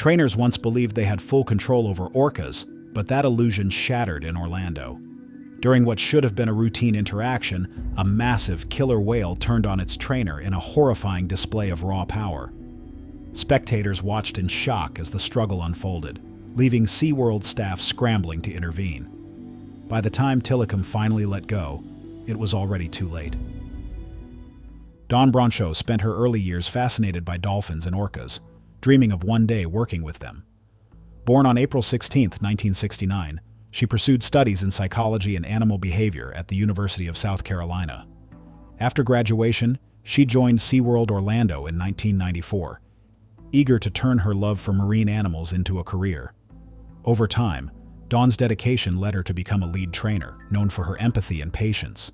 Trainers once believed they had full control over orcas, but that illusion shattered in Orlando. During what should have been a routine interaction, a massive killer whale turned on its trainer in a horrifying display of raw power. Spectators watched in shock as the struggle unfolded, leaving SeaWorld staff scrambling to intervene. By the time Tilikum finally let go, it was already too late. Brancheau spent her early years fascinated by dolphins and orcas, dreaming of one day working with them. Born on April 16, 1969, she pursued studies in psychology and animal behavior at the University of South Carolina. After graduation, she joined SeaWorld Orlando in 1994, eager to turn her love for marine animals into a career. Over time, Dawn's dedication led her to become a lead trainer, known for her empathy and patience.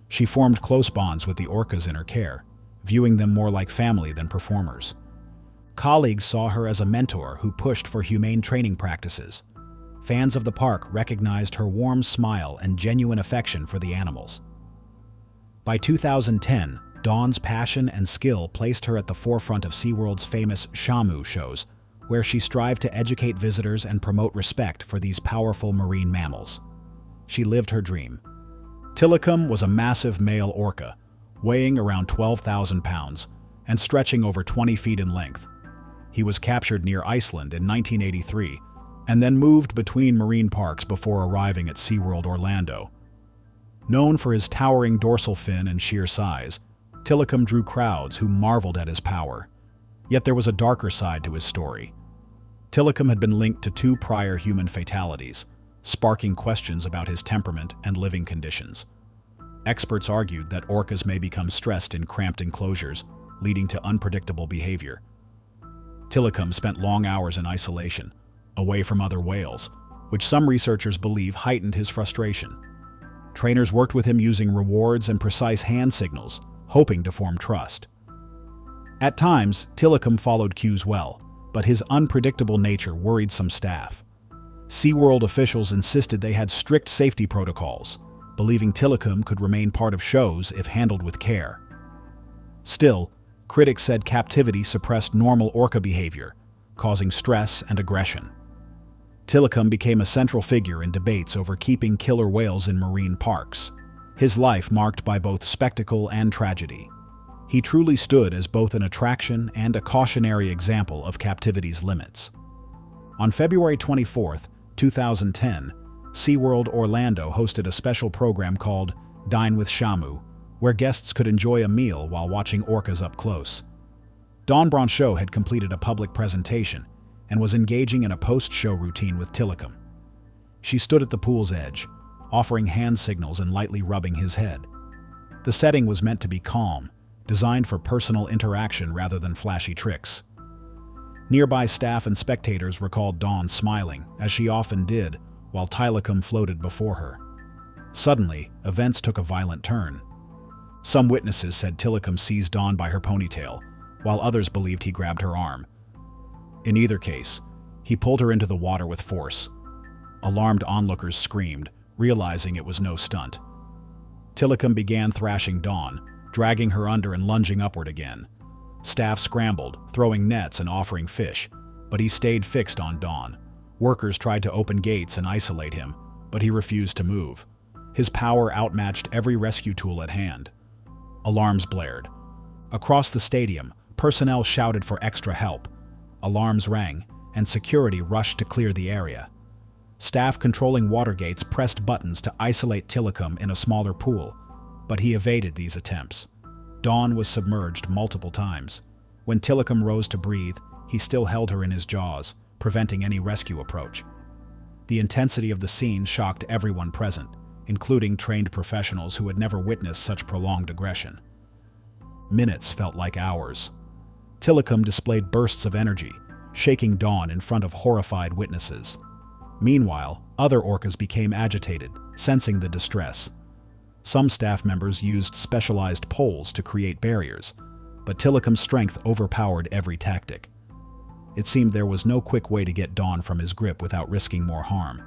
She formed close bonds with the orcas in her care, viewing them more like family than performers. Colleagues saw her as a mentor who pushed for humane training practices. Fans of the park recognized her warm smile and genuine affection for the animals. By 2010, Dawn's passion and skill placed her at the forefront of SeaWorld's famous Shamu shows, where she strived to educate visitors and promote respect for these powerful marine mammals. She lived her dream. Tilikum was a massive male orca, weighing around 12,000 pounds and stretching over 20 feet in length. He was captured near Iceland in 1983 and then moved between marine parks before arriving at SeaWorld Orlando. Known for his towering dorsal fin and sheer size, Tilikum drew crowds who marveled at his power. Yet there was a darker side to his story. Tilikum had been linked to 2 prior human fatalities, sparking questions about his temperament and living conditions. Experts argued that orcas may become stressed in cramped enclosures, leading to unpredictable behavior. Tilikum spent long hours in isolation, away from other whales, which some researchers believe heightened his frustration. Trainers worked with him using rewards and precise hand signals, hoping to form trust. At times, Tilikum followed cues well, but his unpredictable nature worried some staff. SeaWorld officials insisted they had strict safety protocols, believing Tilikum could remain part of shows if handled with care. Still, critics said captivity suppressed normal orca behavior, causing stress and aggression. Tilikum became a central figure in debates over keeping killer whales in marine parks, his life marked by both spectacle and tragedy. He truly stood as both an attraction and a cautionary example of captivity's limits. On February 24, 2010, SeaWorld Orlando hosted a special program called Dine with Shamu, where guests could enjoy a meal while watching orcas up close. Brancheau had completed a public presentation and was engaging in a post-show routine with Tilikum. She stood at the pool's edge, offering hand signals and lightly rubbing his head. The setting was meant to be calm, designed for personal interaction rather than flashy tricks. Nearby staff and spectators recalled Dawn smiling, as she often did, while Tilikum floated before her. Suddenly, events took a violent turn. Some witnesses said Tilikum seized Dawn by her ponytail, while others believed he grabbed her arm. In either case, he pulled her into the water with force. Alarmed onlookers screamed, realizing it was no stunt. Tilikum began thrashing Dawn, dragging her under and lunging upward again. Staff scrambled, throwing nets and offering fish, but he stayed fixed on Dawn. Workers tried to open gates and isolate him, but he refused to move. His power outmatched every rescue tool at hand. Alarms blared. Across the stadium, personnel shouted for extra help. Alarms rang, and security rushed to clear the area. Staff controlling water gates pressed buttons to isolate Tilikum in a smaller pool, but he evaded these attempts. Dawn was submerged multiple times. When Tilikum rose to breathe, he still held her in his jaws, preventing any rescue approach. The intensity of the scene shocked everyone present, including trained professionals who had never witnessed such prolonged aggression. Minutes felt like hours. Tilikum displayed bursts of energy, shaking Dawn in front of horrified witnesses. Meanwhile, other orcas became agitated, sensing the distress. Some staff members used specialized poles to create barriers, but Tilikum's strength overpowered every tactic. It seemed there was no quick way to get Dawn from his grip without risking more harm.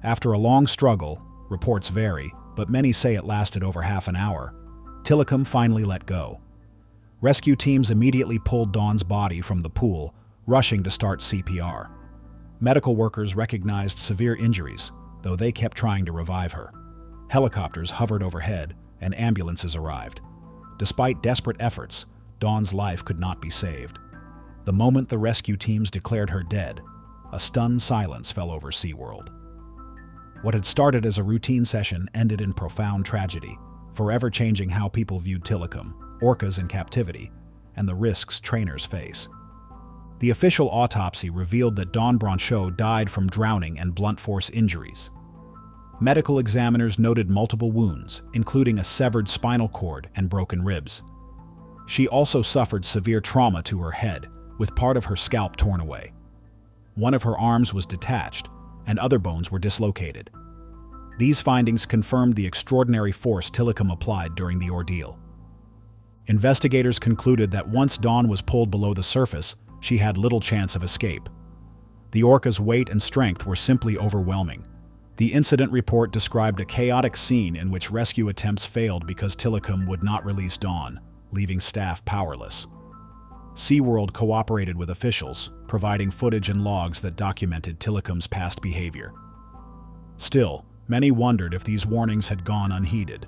After a long struggle, reports vary, but many say it lasted over half an hour, Tilikum finally let go. Rescue teams immediately pulled Dawn's body from the pool, rushing to start CPR. Medical workers recognized severe injuries, though they kept trying to revive her. Helicopters hovered overhead, and ambulances arrived. Despite desperate efforts, Dawn's life could not be saved. The moment the rescue teams declared her dead, a stunned silence fell over SeaWorld. What had started as a routine session ended in profound tragedy, forever changing how people viewed Tilikum, orcas in captivity, and the risks trainers face. The official autopsy revealed that Dawn Brancheau died from drowning and blunt force injuries. Medical examiners noted multiple wounds, including a severed spinal cord and broken ribs. She also suffered severe trauma to her head, with part of her scalp torn away. One of her arms was detached, and other bones were dislocated. These findings confirmed the extraordinary force Tilikum applied during the ordeal. Investigators concluded that once Dawn was pulled below the surface, she had little chance of escape. The orca's weight and strength were simply overwhelming. The incident report described a chaotic scene in which rescue attempts failed because Tilikum would not release Dawn, leaving staff powerless. SeaWorld cooperated with officials, providing footage and logs that documented Tilikum's past behavior. Still, many wondered if these warnings had gone unheeded.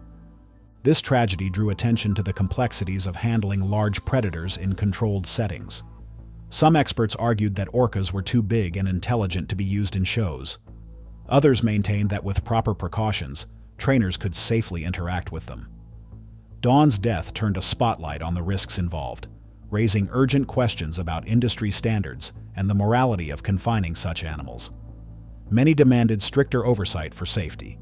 This tragedy drew attention to the complexities of handling large predators in controlled settings. Some experts argued that orcas were too big and intelligent to be used in shows. Others maintained that with proper precautions, trainers could safely interact with them. Dawn's death turned a spotlight on the risks involved, raising urgent questions about industry standards and the morality of confining such animals. Many demanded stricter oversight for safety.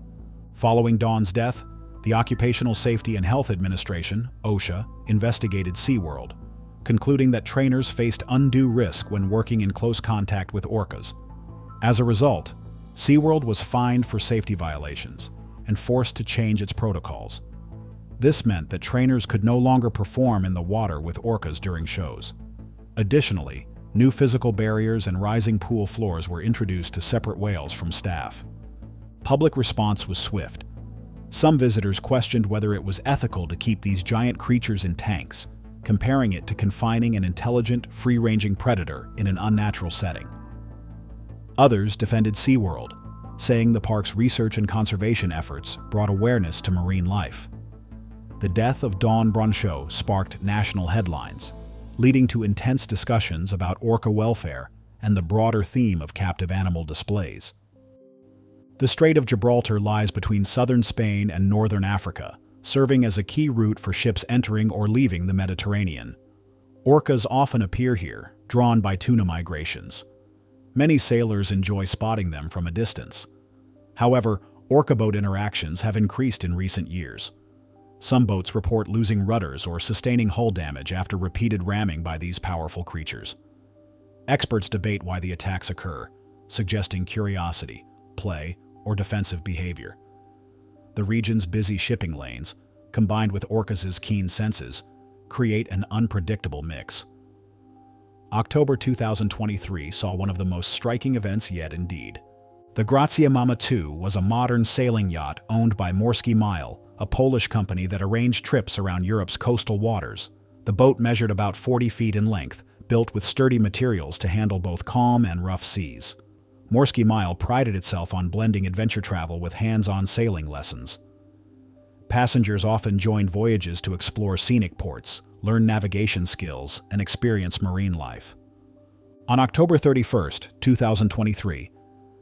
Following Dawn's death, the Occupational Safety and Health Administration, OSHA, investigated SeaWorld, concluding that trainers faced undue risk when working in close contact with orcas. As a result, SeaWorld was fined for safety violations and forced to change its protocols. This meant that trainers could no longer perform in the water with orcas during shows. Additionally, new physical barriers and rising pool floors were introduced to separate whales from staff. Public response was swift. Some visitors questioned whether it was ethical to keep these giant creatures in tanks, comparing it to confining an intelligent, free-ranging predator in an unnatural setting. Others defended SeaWorld, saying the park's research and conservation efforts brought awareness to marine life. The death of Dawn Brancheau sparked national headlines, leading to intense discussions about orca welfare and the broader theme of captive animal displays. The Strait of Gibraltar lies between southern Spain and northern Africa, serving as a key route for ships entering or leaving the Mediterranean. Orcas often appear here, drawn by tuna migrations. Many sailors enjoy spotting them from a distance. However, orca boat interactions have increased in recent years. Some boats report losing rudders or sustaining hull damage after repeated ramming by these powerful creatures. Experts debate why the attacks occur, suggesting curiosity, play, or defensive behavior. The region's busy shipping lanes, combined with orcas' keen senses, create an unpredictable mix. October 2023 saw one of the most striking events yet indeed. The Grazie Mama II was a modern sailing yacht owned by Morski Mile, a Polish company that arranged trips around Europe's coastal waters. The boat measured about 40 feet in length, built with sturdy materials to handle both calm and rough seas. Morski Mile prided itself on blending adventure travel with hands-on sailing lessons. Passengers often joined voyages to explore scenic ports, learn navigation skills, and experience marine life. On October 31, 2023,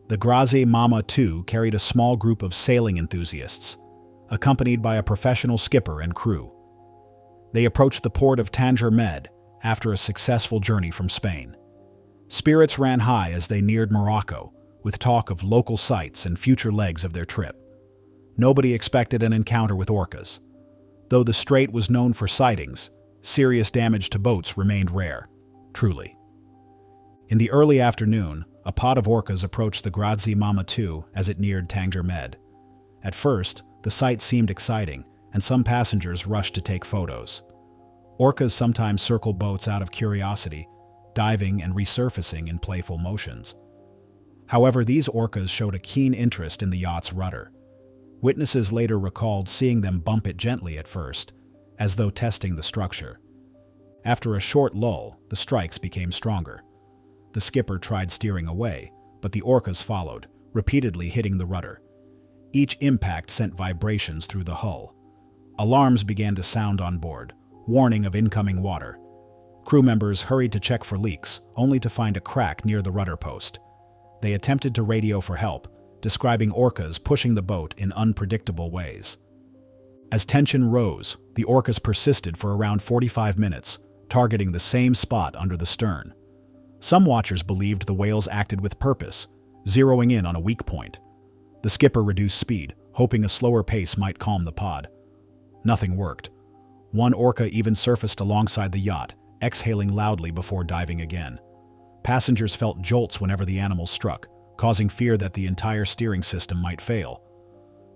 the Grazie Mama II carried a small group of sailing enthusiasts, accompanied by a professional skipper and crew. They approached the port of Tanger Med after a successful journey from Spain. Spirits ran high as they neared Morocco, with talk of local sights and future legs of their trip. Nobody expected an encounter with orcas. Though the strait was known for sightings, serious damage to boats remained rare, truly. In the early afternoon, a pod of orcas approached the Grazie Mama II as it neared Tanger Med. At first, the sight seemed exciting, and some passengers rushed to take photos. Orcas sometimes circle boats out of curiosity, diving and resurfacing in playful motions. However, these orcas showed a keen interest in the yacht's rudder. Witnesses later recalled seeing them bump it gently at first, as though testing the structure. After a short lull, the strikes became stronger. The skipper tried steering away, but the orcas followed, repeatedly hitting the rudder. Each impact sent vibrations through the hull. Alarms began to sound on board, warning of incoming water. Crew members hurried to check for leaks, only to find a crack near the rudder post. They attempted to radio for help, describing orcas pushing the boat in unpredictable ways. As tension rose, the orcas persisted for around 45 minutes, targeting the same spot under the stern. Some watchers believed the whales acted with purpose, zeroing in on a weak point. The skipper reduced speed, hoping a slower pace might calm the pod. Nothing worked. One orca even surfaced alongside the yacht, exhaling loudly before diving again. Passengers felt jolts whenever the animal struck, causing fear that the entire steering system might fail.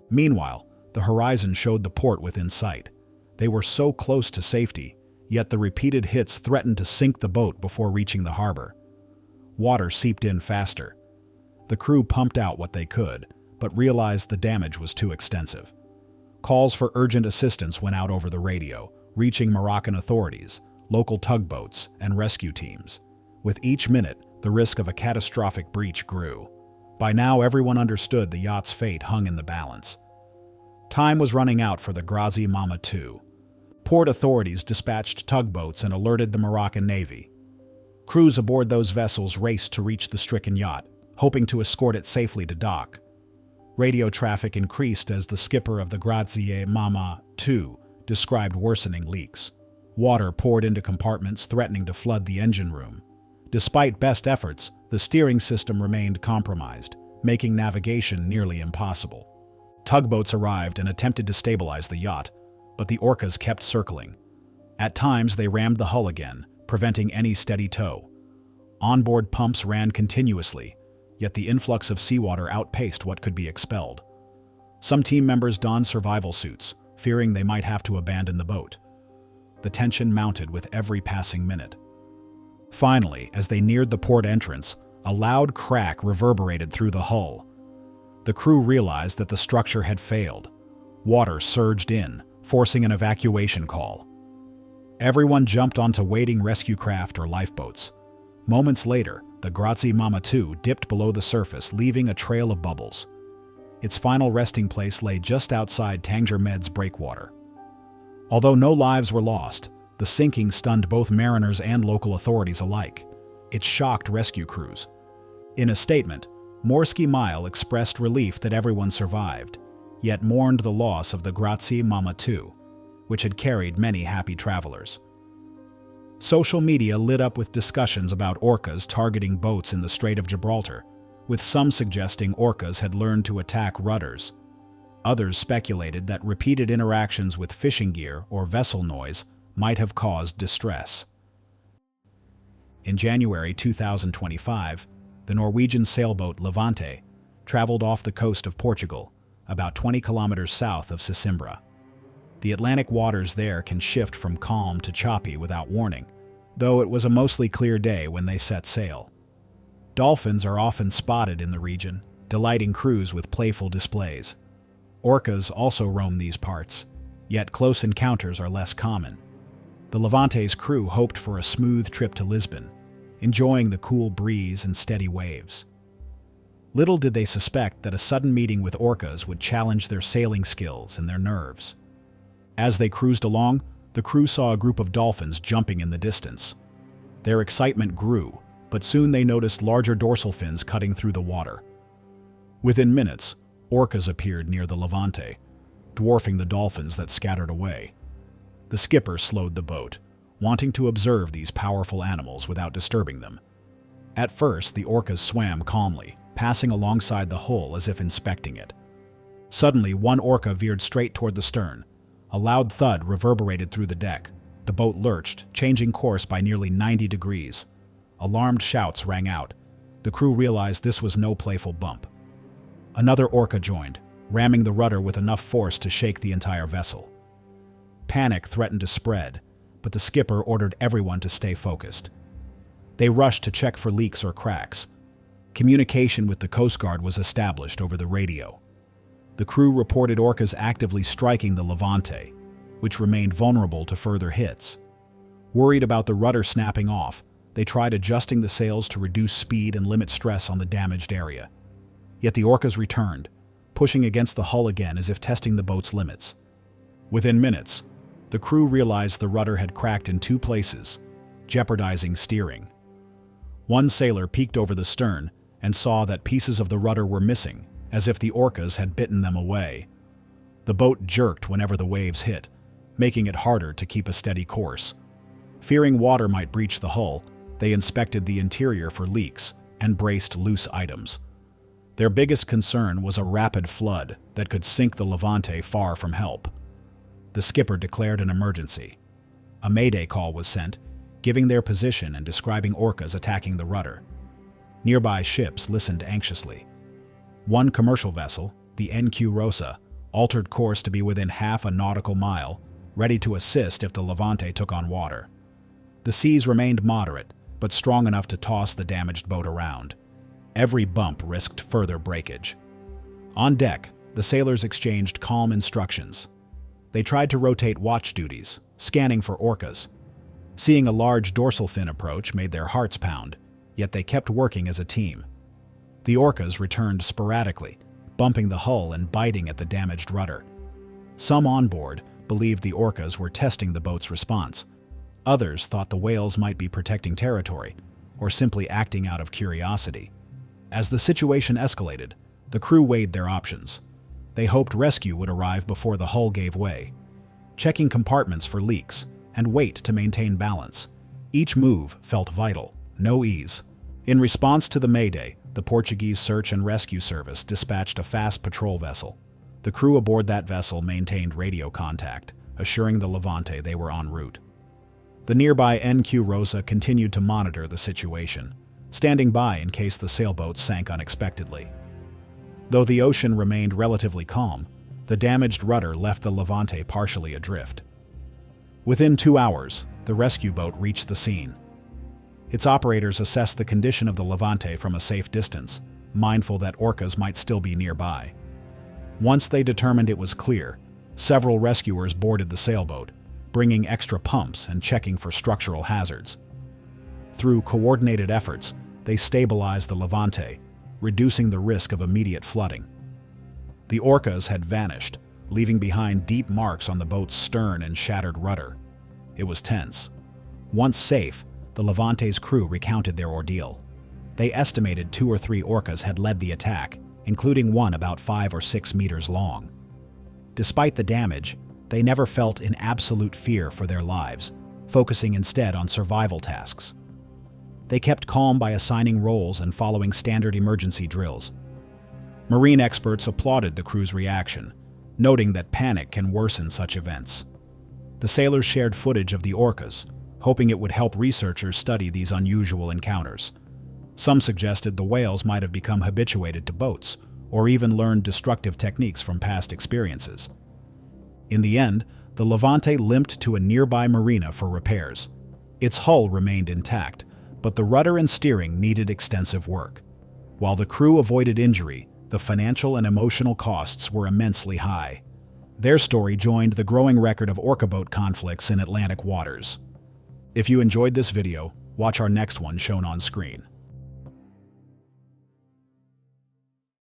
Meanwhile, the horizon showed the port within sight. They were so close to safety, yet the repeated hits threatened to sink the boat before reaching the harbor. Water seeped in faster. The crew pumped out what they could, but realized the damage was too extensive. Calls for urgent assistance went out over the radio, reaching Moroccan authorities, local tugboats, and rescue teams. With each minute, the risk of a catastrophic breach grew. By now, everyone understood the yacht's fate hung in the balance. Time was running out for the Grazie Mama II. Port authorities dispatched tugboats and alerted the Moroccan Navy. Crews aboard those vessels raced to reach the stricken yacht, hoping to escort it safely to dock. Radio traffic increased as the skipper of the Grazie Mama II described worsening leaks. Water poured into compartments, threatening to flood the engine room. Despite best efforts, the steering system remained compromised, making navigation nearly impossible. Tugboats arrived and attempted to stabilize the yacht, but the orcas kept circling. At times, they rammed the hull again, preventing any steady tow. Onboard pumps ran continuously, yet the influx of seawater outpaced what could be expelled. Some team members donned survival suits, fearing they might have to abandon the boat. The tension mounted with every passing minute. Finally, as they neared the port entrance, a loud crack reverberated through the hull. The crew realized that the structure had failed. Water surged in, forcing an evacuation call. Everyone jumped onto waiting rescue craft or lifeboats. Moments later, the Grazie Mama II dipped below the surface, leaving a trail of bubbles. Its final resting place lay just outside Tanger Med's breakwater. Although no lives were lost, the sinking stunned both mariners and local authorities alike. It shocked rescue crews. In a statement, Morski Mile expressed relief that everyone survived, yet mourned the loss of the Grazie Mama II, which had carried many happy travelers. Social media lit up with discussions about orcas targeting boats in the Strait of Gibraltar, with some suggesting orcas had learned to attack rudders. Others speculated that repeated interactions with fishing gear or vessel noise might have caused distress. In January 2025, the Norwegian sailboat Levante traveled off the coast of Portugal, about 20 kilometers south of Sesimbra. The Atlantic waters there can shift from calm to choppy without warning, though it was a mostly clear day when they set sail. Dolphins are often spotted in the region, delighting crews with playful displays. Orcas also roam these parts, yet close encounters are less common. The Levante's crew hoped for a smooth trip to Lisbon, enjoying the cool breeze and steady waves. Little did they suspect that a sudden meeting with orcas would challenge their sailing skills and their nerves. As they cruised along, the crew saw a group of dolphins jumping in the distance. Their excitement grew, but soon they noticed larger dorsal fins cutting through the water. Within minutes, orcas appeared near the Levante, dwarfing the dolphins that scattered away. The skipper slowed the boat, wanting to observe these powerful animals without disturbing them. At first, the orcas swam calmly, passing alongside the hull as if inspecting it. Suddenly, one orca veered straight toward the stern. A loud thud reverberated through the deck. The boat lurched, changing course by nearly 90 degrees. Alarmed shouts rang out. The crew realized this was no playful bump. Another orca joined, ramming the rudder with enough force to shake the entire vessel. Panic threatened to spread, but the skipper ordered everyone to stay focused. They rushed to check for leaks or cracks. Communication with the Coast Guard was established over the radio. The crew reported orcas actively striking the Levante, which remained vulnerable to further hits. Worried about the rudder snapping off, they tried adjusting the sails to reduce speed and limit stress on the damaged area. Yet the orcas returned, pushing against the hull again as if testing the boat's limits. Within minutes, the crew realized the rudder had cracked in 2 places, jeopardizing steering. One sailor peeked over the stern and saw that pieces of the rudder were missing, as if the orcas had bitten them away. The boat jerked whenever the waves hit, making it harder to keep a steady course. Fearing water might breach the hull, they inspected the interior for leaks and braced loose items. Their biggest concern was a rapid flood that could sink the Levante far from help. The skipper declared an emergency. A mayday call was sent, giving their position and describing orcas attacking the rudder. Nearby ships listened anxiously. One commercial vessel, the NQ Rosa, altered course to be within half a nautical mile, ready to assist if the Levante took on water. The seas remained moderate, but strong enough to toss the damaged boat around. Every bump risked further breakage. On deck, the sailors exchanged calm instructions. They tried to rotate watch duties, scanning for orcas. Seeing a large dorsal fin approach made their hearts pound, yet they kept working as a team. The orcas returned sporadically, bumping the hull and biting at the damaged rudder. Some on board believed the orcas were testing the boat's response. Others thought the whales might be protecting territory, or simply acting out of curiosity. As the situation escalated, the crew weighed their options. They hoped rescue would arrive before the hull gave way, checking compartments for leaks, and wait to maintain balance. Each move felt vital, no ease. In response to the mayday, the Portuguese Search and Rescue Service dispatched a fast patrol vessel. The crew aboard that vessel maintained radio contact, assuring the Levante they were en route. The nearby NQ Rosa continued to monitor the situation, standing by in case the sailboat sank unexpectedly. Though the ocean remained relatively calm, the damaged rudder left the Levante partially adrift. Within 2 hours, the rescue boat reached the scene. Its operators assessed the condition of the Levante from a safe distance, mindful that orcas might still be nearby. Once they determined it was clear, several rescuers boarded the sailboat, bringing extra pumps and checking for structural hazards. Through coordinated efforts, they stabilized the Levante, reducing the risk of immediate flooding. The orcas had vanished, leaving behind deep marks on the boat's stern and shattered rudder. It was tense. Once safe, the Levante's crew recounted their ordeal. They estimated 2 or 3 orcas had led the attack, including one about 5 or 6 meters long. Despite the damage, they never felt in absolute fear for their lives, focusing instead on survival tasks. They kept calm by assigning roles and following standard emergency drills. Marine experts applauded the crew's reaction, noting that panic can worsen such events. The sailors shared footage of the orcas, hoping it would help researchers study these unusual encounters. Some suggested the whales might have become habituated to boats, or even learned destructive techniques from past experiences. In the end, the Levante limped to a nearby marina for repairs. Its hull remained intact, but the rudder and steering needed extensive work. While the crew avoided injury, the financial and emotional costs were immensely high. Their story joined the growing record of orca boat conflicts in Atlantic waters. If you enjoyed this video, watch our next one shown on screen.